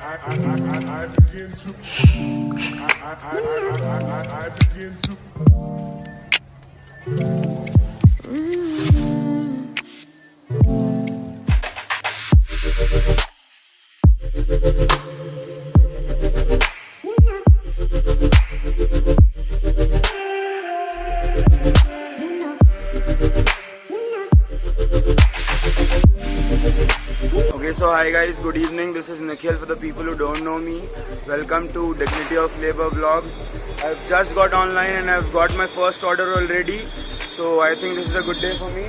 I begin to Okay, so hi guys, good evening. This is Nikhil. For the people who don't know me, welcome to Dignity of Labor Vlogs. I've just got online and I've got my first order already. So I think this is a good day for me.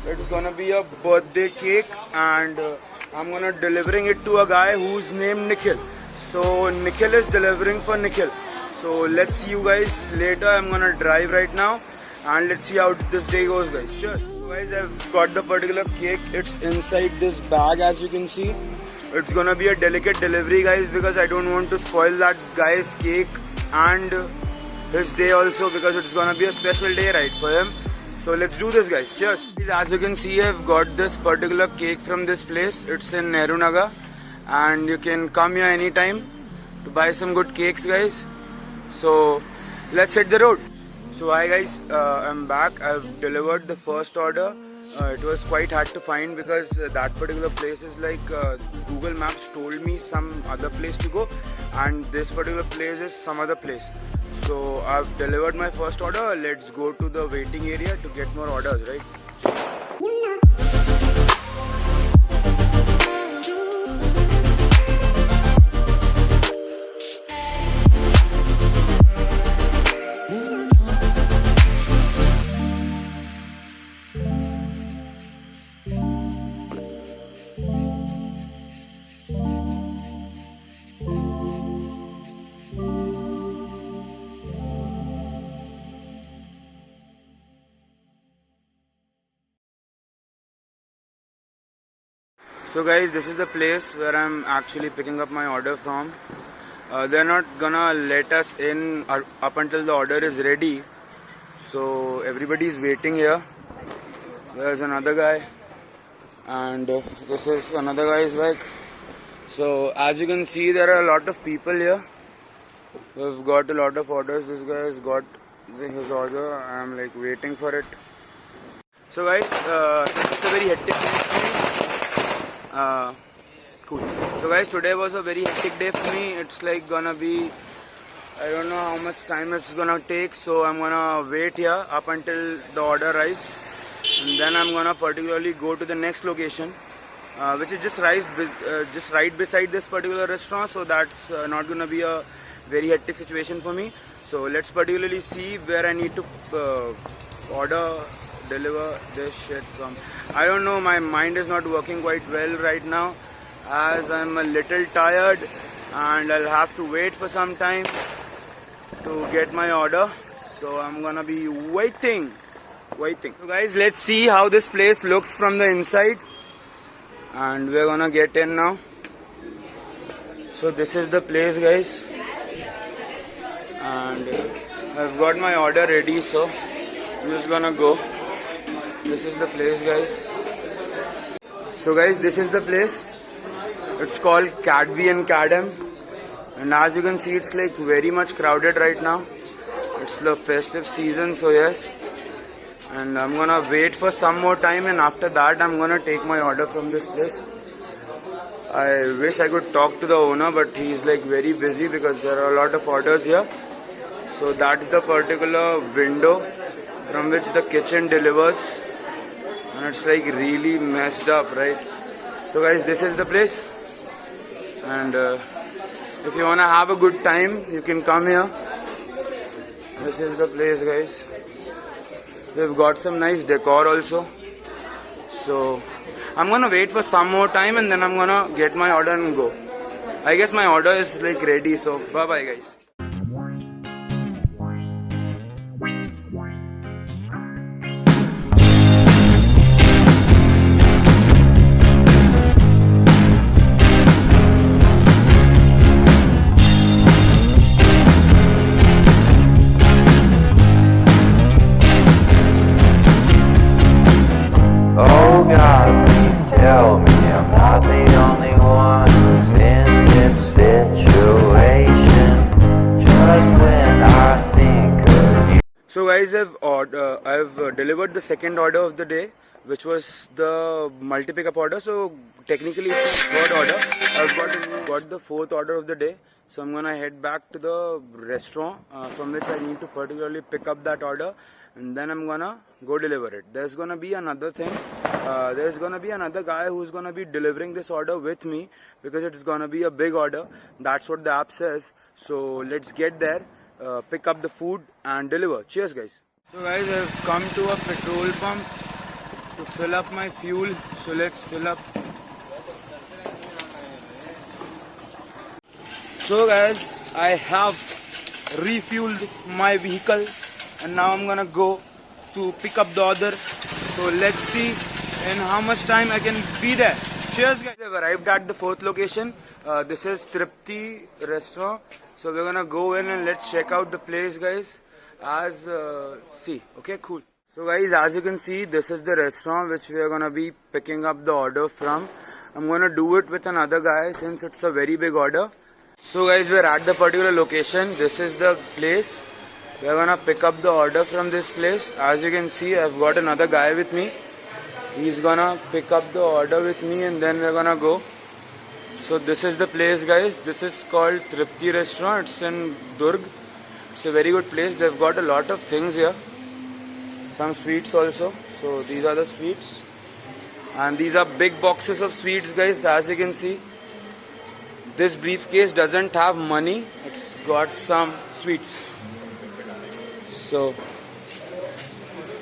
It's gonna be a birthday cake and I'm gonna delivering it to a guy who's named Nikhil. So Nikhil is delivering for Nikhil. So let's see you guys later. I'm gonna drive right now and let's see how this day goes, guys. Sure. Guys, I've got the particular cake. It's inside this bag, as you can see. It's gonna be a delicate delivery, guys, because I don't want to spoil that guy's cake and his day also, because it's gonna be a special day, right, for him. So let's do this, guys. Cheers. As you can see, I've got this particular cake from this place. It's in Nehru Nagar and you can come here anytime to buy some good cakes, guys. So let's hit the road. So hi guys, I'm back. I've delivered the first order. It was quite hard to find because that particular place is like Google Maps told me some other place to go and this particular place is some other place. So I've delivered my first order. Let's go to the waiting area to get more orders, right? So guys, this is the place where I'm actually picking up my order from. They're not gonna let us in up until the order is ready. So everybody's waiting here. There's another guy and this is another guy's bike. So as you can see, there are a lot of people here. We've got a lot of orders. This guy has got his order. I'm like waiting for it. So guys, it's a very hectic day for me. Cool. So guys, today was a very hectic day for me. It's like gonna be, I don't know how much time it's gonna take, so I'm gonna wait here up until the order arrives and then I'm gonna particularly go to the next location, which is just right beside this particular restaurant, so that's not gonna be a very hectic situation for me. So let's particularly see where I need to deliver this shit from. I don't know, my mind is not working quite well right now as I'm a little tired and I'll have to wait for some time to get my order. So I'm gonna be waiting. So guys, let's see how this place looks from the inside and we're gonna get in now. So this is the place, guys, and I've got my order ready, so I'm just gonna go. This is the place, guys. So guys, this is the place. It's called Cadby and Cadam, and as you can see, it's like very much crowded right now. It's the festive season, so yes. And I'm gonna wait for some more time and after that I'm gonna take my order from this place. I wish I could talk to the owner, but he's like very busy because there are a lot of orders here. So that's the particular window from which the kitchen delivers. And it's like really messed up, right? So guys, this is the place, and if you wanna have a good time, you can come here. This is the place, guys. They've got some nice decor also. So I'm gonna wait for some more time and then I'm gonna get my order and go. I guess my order is like ready, so bye bye, guys. God, please tell me I'm not the only one who's in this city. I've delivered the second order of the day, which was the multi pickup order. So technically it's the third order. I've got the fourth order of the day. So I'm gonna head back to the restaurant from which I need to particularly pick up that order, and then I'm gonna go deliver it. There's gonna be another thing. There's gonna be another guy who's gonna be delivering this order with me because it's gonna be a big order. That's what the app says. So let's get there, pick up the food and deliver. Cheers, guys. So guys, I've come to a petrol pump to fill up my fuel. So let's fill up. So guys, I have refueled my vehicle and now I'm gonna go to pick up the order. So let's see in how much time I can be there. Cheers guys. I've arrived at the fourth location. This is Tripti restaurant. So we're gonna go in and let's check out the place, guys. See, okay, cool. So guys, as you can see, this is the restaurant which we are gonna be picking up the order from. I'm gonna do it with another guy since it's a very big order. So guys, we're at the particular location. This is the place. We're gonna pick up the order from this place. As you can see, I've got another guy with me. He's gonna pick up the order with me and then we're gonna go. So this is the place, guys. This is called Tripti restaurant. It's in Durg. It's a very good place. They've got a lot of things here. Some sweets also. So these are the sweets. And these are big boxes of sweets, guys. As you can see, this briefcase doesn't have money. It's got some sweets. So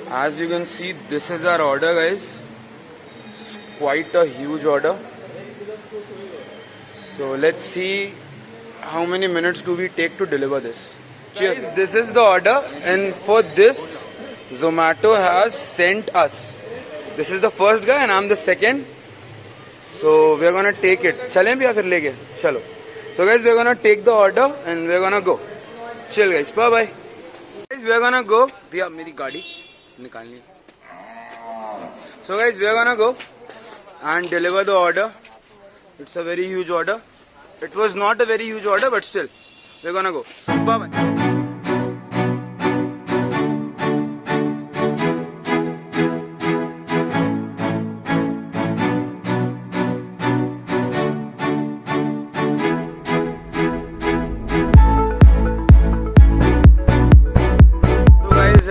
as you can see, this is our order, guys. It's quite a huge order. So let's see how many minutes do we take to deliver this. Cheers. Guys, this is the order, and for this Zomato has sent us. This is the first guy and I'm the second. So we're gonna take it. चलें भी या फिर लेके चलो. So guys, we're gonna take the order and we're gonna go. Chill guys, bye bye. Guys, we're gonna go. भैया मेरी गाड़ी निकालनी. So guys, we're gonna go and deliver the order. It's a very huge order. It was not a very huge order, but still, we're gonna go. Bye bye.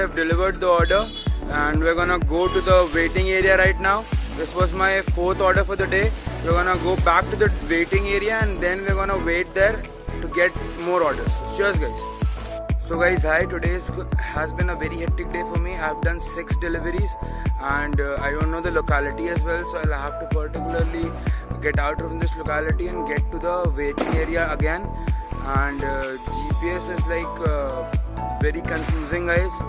I've delivered the order and we're gonna go to the waiting area right now. This was my fourth order for the day. We're gonna go back to the waiting area and then we're gonna wait there to get more orders. So cheers guys. So guys, hi, today has been a very hectic day for me. I've done 6 deliveries and I don't know the locality as well, so I'll have to particularly get out from this locality and get to the waiting area again. And GPS is like very confusing, guys.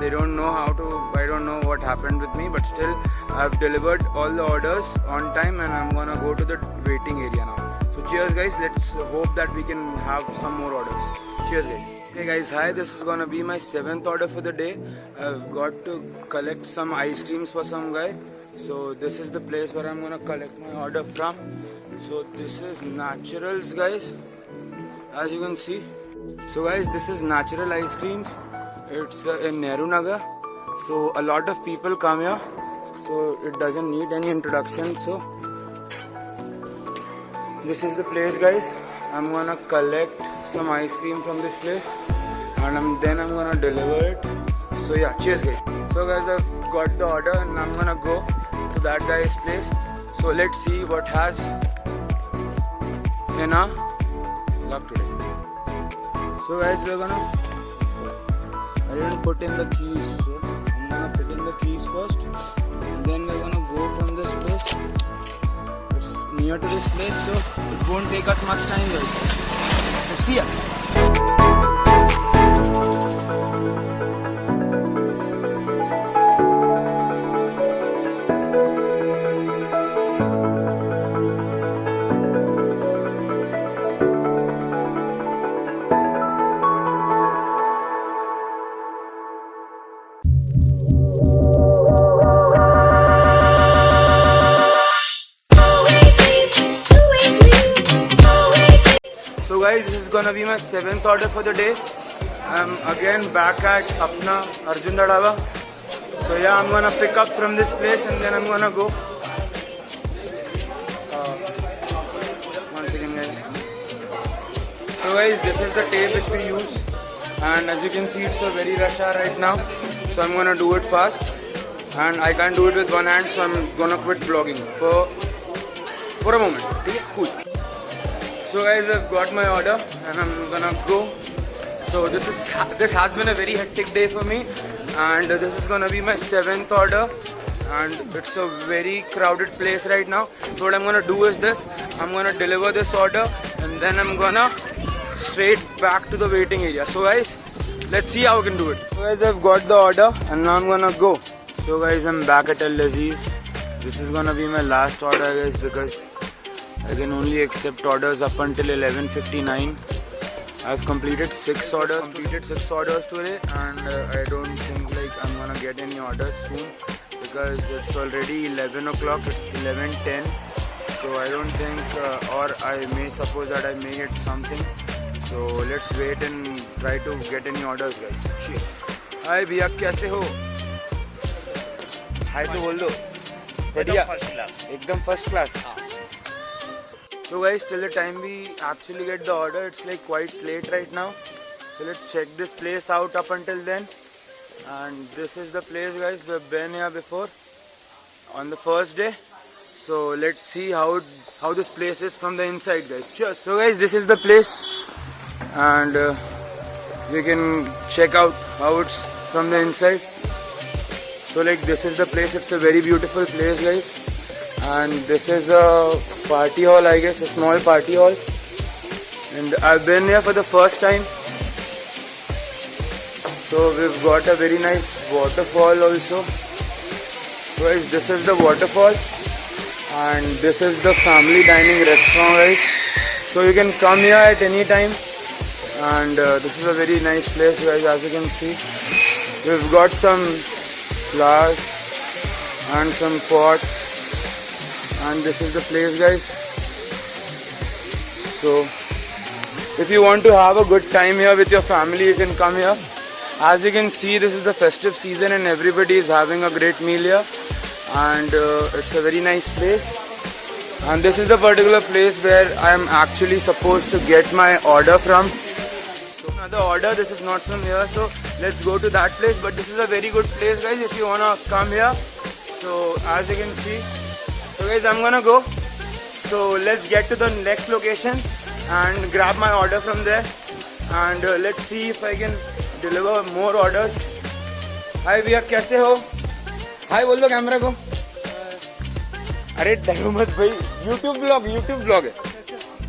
They don't know how to, I don't know what happened with me, but still I've delivered all the orders on time and I'm gonna go to the waiting area now. So cheers guys, let's hope that we can have some more orders. Cheers guys. Hey guys, hi, this is gonna be my 7th order for the day. I've got to collect some ice creams for some guy. So this is the place where I'm gonna collect my order from. So this is Naturals, guys, as you can see. So guys, this is Natural Ice Creams. It's in Nehru Nagar. So a lot of people come here. So it doesn't need any introduction. So this is the place, guys. I'm gonna collect some ice cream from this place and then I'm gonna deliver it. So yeah, cheers guys. So guys, I've got the order and I'm gonna go to that guy's place. So let's see what has in our luck today. So guys, I didn't put in the keys, so I'm gonna put in the keys first and then we're gonna go from this place. It's near to this place, so it won't take us much time, guys. So see ya. So guys, this is gonna be my 7th order for the day I'm again back at Apna Arjun Dhaba. So yeah, I'm gonna pick up from this place and then I'm gonna go. One second, guys. So guys, this is the tape which we use, and as you can see, it's a very rush hour right now. So I'm gonna do it fast, and I can't do it with one hand, so I'm gonna quit vlogging for a moment. Okay, cool. So guys, I've got my order and I'm gonna go. So this has been a very hectic day for me, and this is gonna be my 7th order, and it's a very crowded place right now. So what I'm gonna do is this: I'm gonna deliver this order and then I'm gonna straight back to the waiting area. So guys, let's see how I can do it. So guys, I've got the order and now I'm gonna go. So guys, I'm back at Al Aziz. This is gonna be my last order, guys, because I can only accept orders up until 11:59. I've completed 6 orders today, and I don't think like I'm gonna get any orders soon because it's already 11 o'clock. It's 11:10, so I don't think, or I may suppose that I may get something. So let's wait and try to get any orders, guys. Cheers. Hi भैया, कैसे हो? Hi तो बोल दो. बढ़िया. एकदम first class. So guys, till the time we actually get the order, it's like quite late right now. So let's check this place out up until then. And this is the place, guys. We've been here before on the first day. So let's see how this place is from the inside, guys. Cheers. So guys, this is the place, and we can check out how it's from the inside. So like this is the place. It's a very beautiful place, guys. And this is a party hall, I guess, a small party hall, and I've been here for the first time. So we've got a very nice waterfall also. So guys, this is the waterfall, and this is the family dining restaurant, guys. So you can come here at any time, and this is a very nice place, guys. As you can see, we've got some flowers and some pots. And this is the place, guys. So if you want to have a good time here with your family, you can come here. As you can see, this is the festive season and everybody is having a great meal here, and it's a very nice place. And this is the particular place where I am actually supposed to get my order from. So another order, this is not from here, so let's go to that place. But this is a very good place, guys, if you wanna come here. So as you can see, so guys, I'm gonna go. So let's get to the next location and grab my order from there, and let's see if I can deliver more orders. Hi भैया, कैसे हो? Hi बोल दो camera को. अरे डरो मत भाई, YouTube vlog है.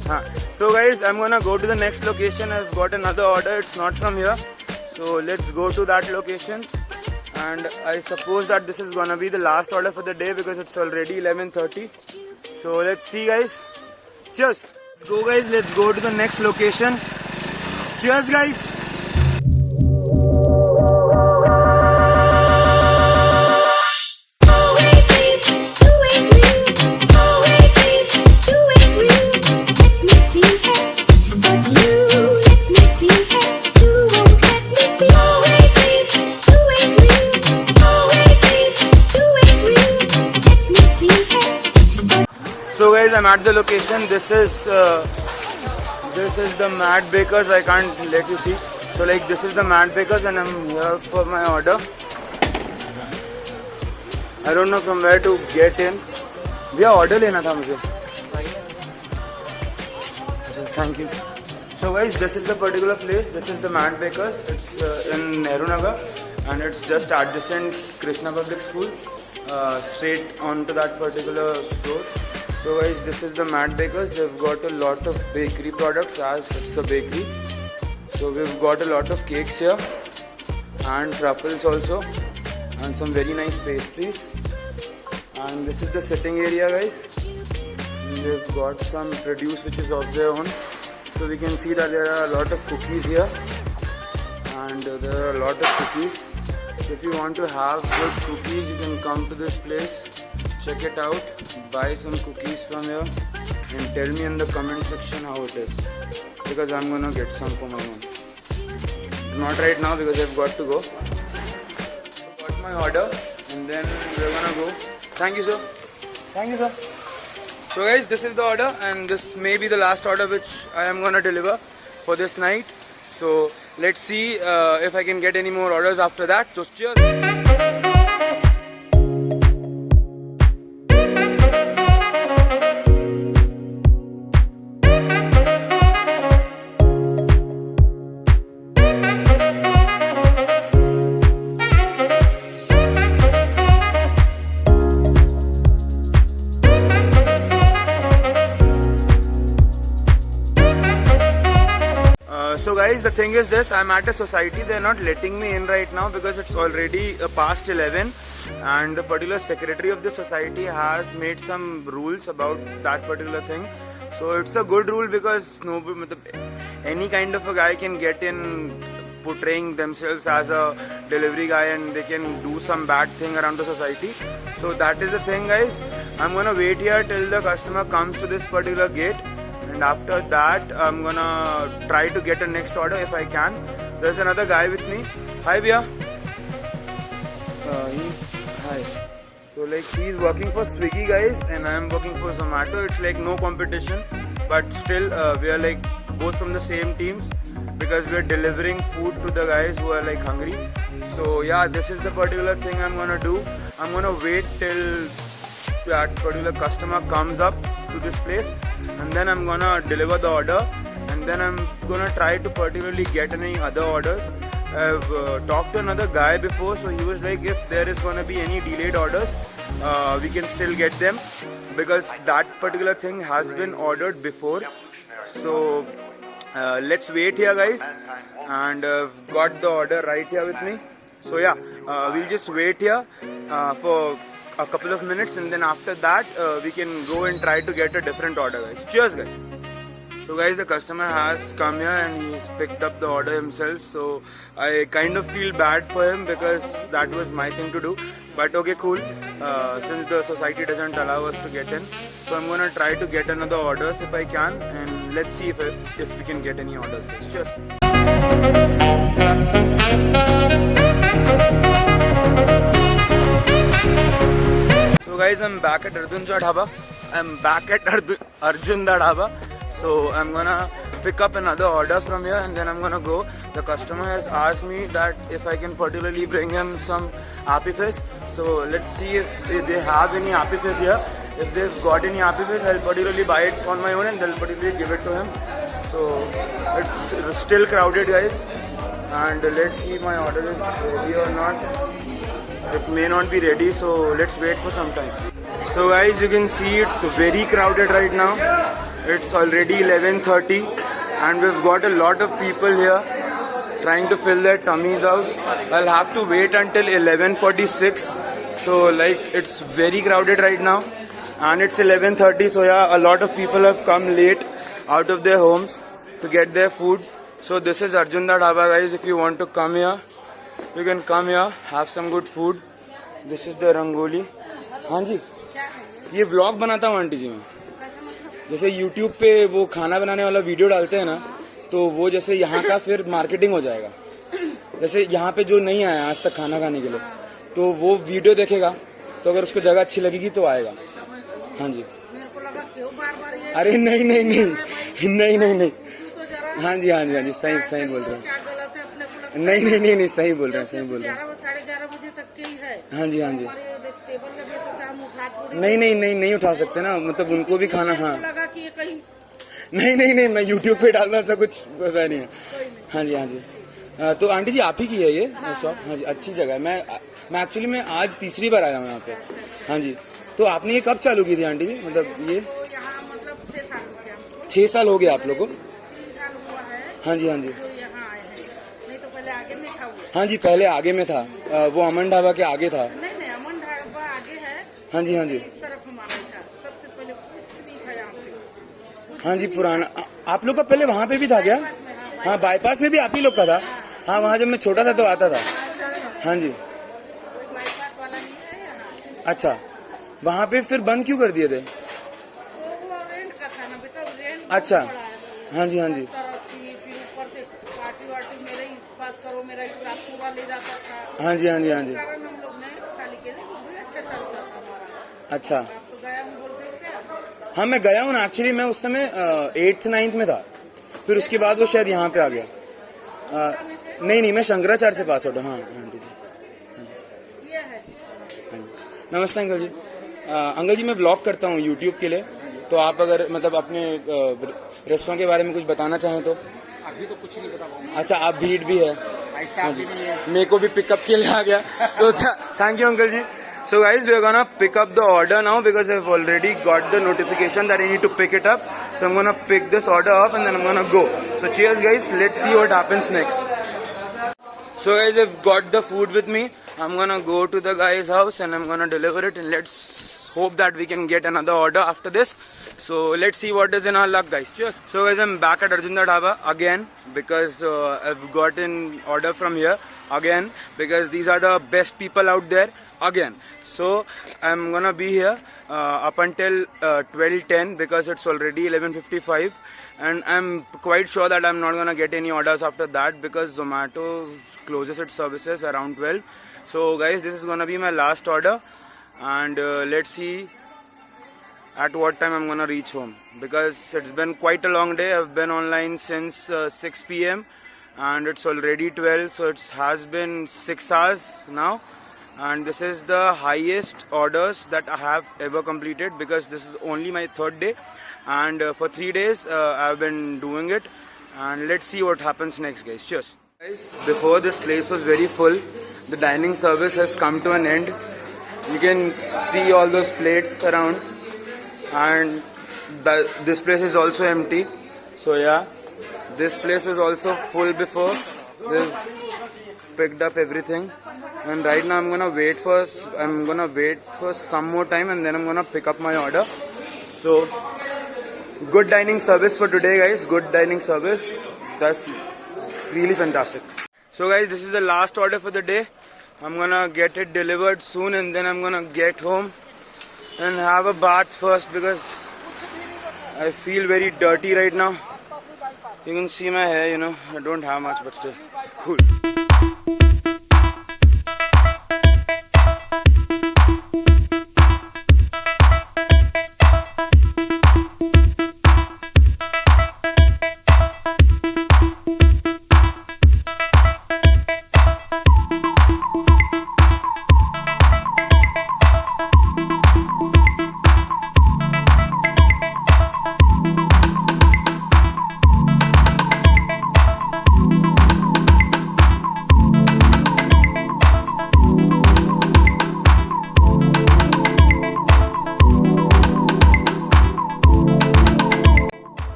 हाँ. So guys, I'm gonna go to the next location. I've got another order. It's not from here. So let's go to that location. And I suppose that this is gonna be the last order for the day because it's already 11:30. So let's see, guys. Cheers. Let's go, guys. Let's go to the next location. Cheers, guys. So guys, I'm at the location. This is the Mad Bakers. I can't let you see. So like this is the Mad Bakers, and I'm here for my order. I don't know from where to get in. भैया order लेना था मुझे. Thank you. So guys, this is the particular place. This is the Mad Bakers. It's in Nehru Nagar, and it's just adjacent Krishna Public School. Straight onto that particular road. So guys, this is the Mad Bakers. They've got a lot of bakery products, as it's a bakery. So we've got a lot of cakes here and truffles also, and some very nice pastries. And this is the sitting area, guys. And they've got some produce which is of their own. So we can see that there are a lot of cookies here, and there are a lot of cookies. So if you want to have good cookies, you can come to this place. Check it out, buy some cookies from here, and tell me in the comment section how it is, because I'm gonna get some for my mom. not right now because I've got to go. Got my order and then we're gonna go. Thank you, sir. Thank you, sir. So guys, this is the order and this may be the last order which I am gonna deliver for this night. So let's see if I can get any more orders after that. So cheers. So guys, the thing is this, I'm at a society, they're not letting me in right now because it's already past 11 and the particular secretary of the society has made some rules about that particular thing. So it's a good rule because any kind of a guy can get in portraying themselves as a delivery guy and they can do some bad thing around the society. So that is the thing guys, I'm gonna wait here till the customer comes to this particular gate. And after that, I'm gonna try to get a next order if I can. There's another guy with me. Hi, Bhaiya. Hi. So like he's working for Swiggy guys and I'm working for Zomato. It's like no competition, but still we are like both from the same teams because we're delivering food to the guys who are like hungry. So yeah, this is the particular thing I'm gonna do. I'm gonna wait till that particular customer comes up to this place and then I'm gonna deliver the order and then I'm gonna try to particularly get any other orders. I've talked to another guy before, so he was like if there is gonna be any delayed orders we can still get them because that particular thing has been ordered before. So let's wait here guys, and got the order right here with me. So yeah, we'll just wait here for a couple of minutes and then after that we can go and try to get a different order guys. Cheers guys. So guys, the customer has come here and he's picked up the order himself, so I kind of feel bad for him because that was my thing to do, but okay, cool. Since the society doesn't allow us to get in, so I'm gonna try to get another orders if I can, and let's see if we can get any orders guys. Cheers. So guys, I'm back at Arjunda Dhaba. Arjunda Dhaba. So I'm gonna pick up another order from here and then I'm gonna go. The customer has asked me that if I can particularly bring him some Happy Fizz. So let's see if they have any Happy Fizz here. If they've got any Happy Fizz, I'll particularly buy it on my own and they'll particularly give it to him. So it's still crowded guys, and let's see if my order is ready or not. It may not be ready, so let's wait for some time. So guys, you can see it's very crowded right now. It's already 11:30 and we've got a lot of people here trying to fill their tummies out. I'll have to wait until 11:46. So like it's very crowded right now and it's 11:30, so yeah, a lot of people have come late out of their homes to get their food. So this is Arjunda Dhaba guys. If you want to come here, you can come here, have some good food. This is the Rangoli. हाँ जी, ये vlog बनाता हूँ aunty जी मैं। जैसे YouTube पे वो खाना बनाने वाला वीडियो डालते हैं ना, तो वो जैसे यहाँ का फिर मार्केटिंग हो जाएगा। जैसे यहाँ पे जो नहीं आया आज तक खाना खाने के लिए, तो वो वीडियो देखेगा, तो अगर उसको जगह अच्छी लगेगी तो आएगा। हाँ जी। अरे नहीं नहीं नहीं नहीं नहीं नहीं, हाँ जी हाँ जी हाँ जी, सही सही बोल रहे हैं। नहीं नहीं नहीं नहीं, सही बोल रहे हैं, सही बोल रहे हैं। हाँ जी हाँ जी। नहीं नहीं नहीं नहीं उठा सकते ना, मतलब उनको भी खाना। हाँ नहीं नहीं नहीं, मैं YouTube पे डालना ऐसा कुछ पता नहीं है। हाँ जी हाँ जी। तो आंटी जी आप ही की है ये शॉप? हाँ जी, अच्छी जगह है। मैं एक्चुअली मैं आज तीसरी बार आया हूँ यहाँ पे। हाँ जी, तो आपने ये कब चालू की थी आंटी जी? मतलब ये 6 साल हो गए आप लोग को? हाँ जी हाँ जी। हाँ जी, पहले आगे में था, वो अमन ढाबा के आगे था। हाँ जी हाँ जी। हाँ जी, पुराना आप लोग का पहले वहाँ पे भी था क्या? हाँ, बाईपास में भी आप ही लोग का था। हाँ, वहाँ जब मैं छोटा था तो आता था। हाँ जी। अच्छा, वहाँ पे फिर बंद क्यों कर दिए थे? अच्छा, हाँ जी हाँ जी। चल ही रहता था। हाँ जी हाँ जी हाँ जी। कारण हम लोग ने खाली के लिए वो भी अच्छा चलता था हमारा। अच्छा आप तो गया हूँ बोलते हो क्या? हाँ मैं गया हूँ ना, एक्चुअली मैं उस समय 8th 9th में था, फिर उसके बाद वो शायद यहाँ पे आ गया। नहीं नहीं, मैं शंकराचार्य से पास आउट हूँ। हाँ आंटी जी। ये है। हाँ जी। नमस्ते अंकल जी। अंकल जी मैं व्लॉग करता हूँ यूट्यूब के लिए, तो आप अगर मतलब अपने रेस्टोरेंट के बारे में कुछ बताना चाहें तो। अभी तो कुछ नहीं बता पाऊंगा। अच्छा, आप भीड़ भी है, स्टाफ भी नहीं है। मेरे को भी पिकअप के लिए आ गया, so thank you uncle ji. So guys, we are gonna pick up the order now because I've already got the notification that I need to pick it up. So I'm gonna pick this order up and then I'm gonna go. So cheers guys, let's see what happens next. So guys, I've got the food with me. I'm gonna go to the guy's house and I'm gonna deliver it, and let's hope that we can get another order after this. So let's see what is in our luck guys. Cheers. So guys, I'm back at Arjunda Dhaba again because I've gotten order from here again because these are the best people out there again. So I'm gonna be here up until 12:10 because it's already 11:55, and I'm quite sure that I'm not gonna get any orders after that because Zomato closes its services around 12. So guys, this is gonna be my last order, and let's see at what time I'm gonna reach home because it's been quite a long day. I've been online since 6 p.m. and it's already 12, so it has been 6 hours now, and this is the highest orders that I have ever completed because this is only my third day, and for 3 days I've been doing it, and let's see what happens next guys. Cheers guys. Before, this place was very full. The dining service has come to an end. You can see all those plates around, and this place is also empty. So yeah, this place was also full before. They've picked up everything, and right now I'm gonna wait for some more time, and then I'm gonna pick up my order. So good dining service for today guys, good dining service. That's really fantastic. So guys, this is the last order for the day. I'm gonna get it delivered soon, and then I'm gonna get home and have a bath first because I feel very dirty right now. You can see my hair, you know, I don't have much, but still cool.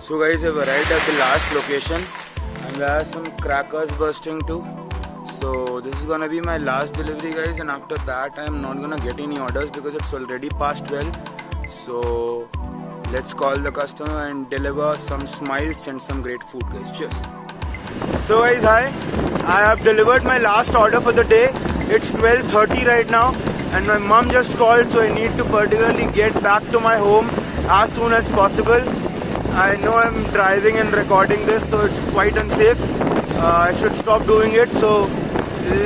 So guys, I've arrived at the last location, and there are some crackers bursting too. So this is gonna be my last delivery guys, and after that I'm not gonna get any orders because it's already past 12. So let's call the customer and deliver some smiles and some great food guys. Cheers. So guys, hi, I have delivered my last order for the day. It's 12:30 right now, and my mom just called, so I need to particularly get back to my home as soon as possible. I know I'm driving and recording this, so it's quite unsafe. I should stop doing it, so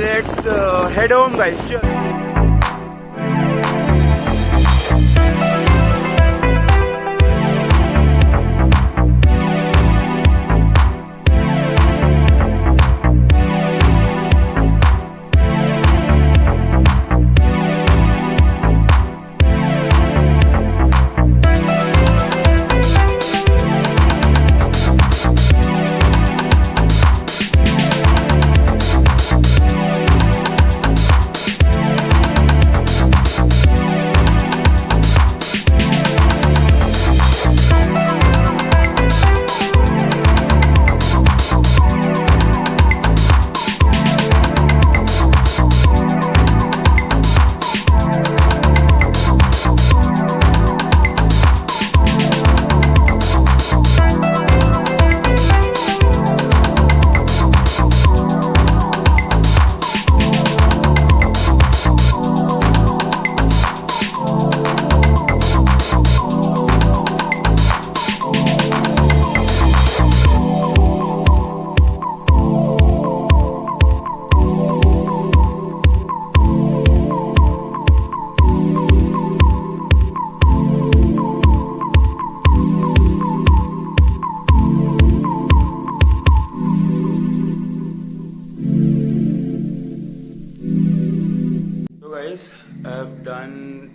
let's head home guys. Cheers.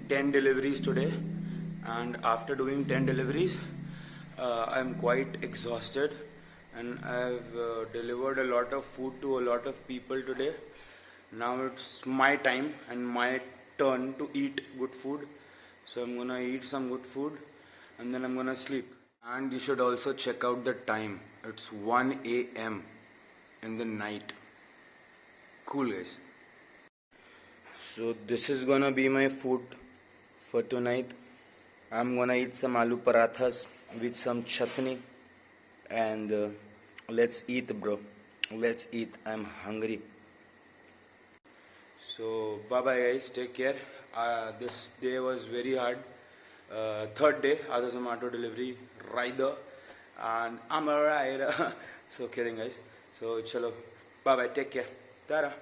10 deliveries today, and after doing 10 deliveries, I'm quite exhausted, and I've delivered a lot of food to a lot of people today. Now it's my time and my turn to eat good food. So I'm gonna eat some good food and then I'm gonna sleep. And you should also check out the time. It's 1 a.m. in the night. Cool, guys. So this is gonna be my food for tonight. I'm gonna eat some aloo parathas with some chutney, and let's eat, bro. Let's eat. I'm hungry. So bye bye, guys. Take care. This day was very hard. Third day as a Zomato delivery rider, and I'm a rider. So kidding, guys. So chalo. Bye bye. Take care. Tara.